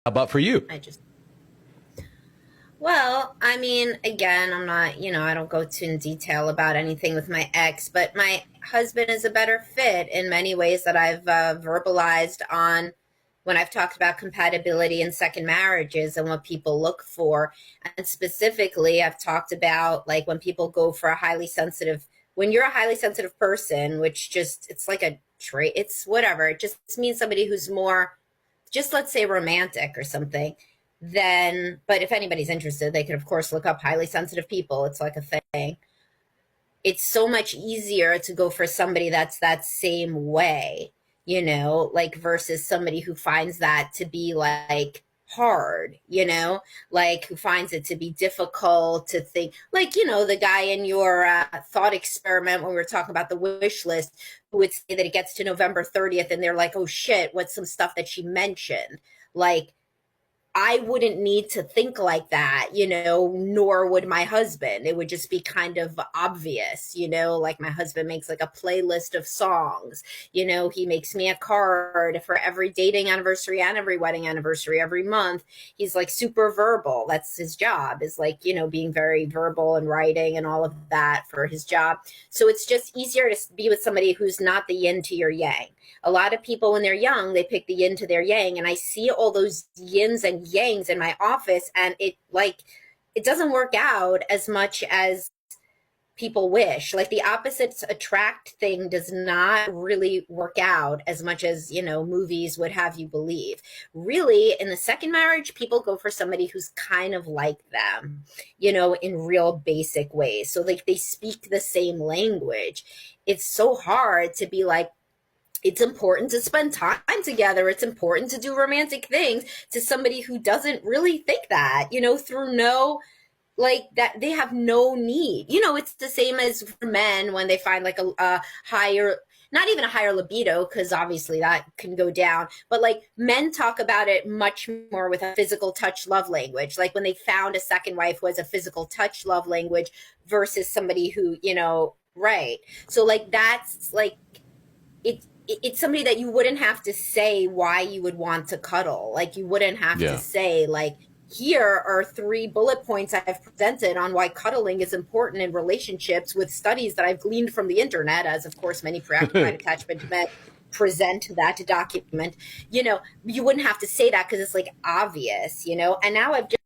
about for you? I just, well, I mean, again, I'm not, I don't go too in detail about anything with my ex, but my husband is a better fit in many ways that I've verbalized on when I've talked about compatibility in second marriages and what people look for. And specifically, I've talked about like when people go for when you're a highly sensitive person, which just, it's like a trait, it's whatever. It just means somebody who's more, just let's say romantic or something, then, but if anybody's interested, they could of course look up highly sensitive people. It's like a thing. It's so much easier to go for somebody that's that same way, like versus somebody who finds that to be like hard, like who finds it to be difficult to think, like, the guy in your thought experiment when we were talking about the wish list, who would say that it gets to November 30th and they're like, oh shit, what's some stuff that she mentioned? Like, I wouldn't need to think like that, nor would my husband. It would just be kind of obvious, like my husband makes like a playlist of songs, he makes me a card for every dating anniversary and every wedding anniversary every month. He's like super verbal. That's his job, is like, being very verbal and writing and all of that for his job. So it's just easier to be with somebody who's not the yin to your yang. A lot of people when they're young, they pick the yin to their yang, and I see all those yins and yangs in my office, and it doesn't work out as much as people wish. Like the opposites attract thing does not really work out as much as, movies would have you believe. Really, in the second marriage, people go for somebody who's kind of like them, in real basic ways. So like they speak the same language. It's so hard to be like, it's important to spend time together. It's important to do romantic things to somebody who doesn't really think that, through no, like that they have no need. It's the same as for men when they find like a higher, not even a higher libido, because obviously that can go down, but like men talk about it much more with a physical touch love language. Like when they found a second wife who has a physical touch love language versus somebody who, right. So like that's like, it's somebody that you wouldn't have to say why you would want to cuddle. Like you wouldn't have to Yeah. say like, here are 3 bullet points I've presented on why cuddling is important in relationships with studies that I've gleaned from the internet, as of course many preoccupied attachment men present that document. You wouldn't have to say that because it's like obvious, and now I've just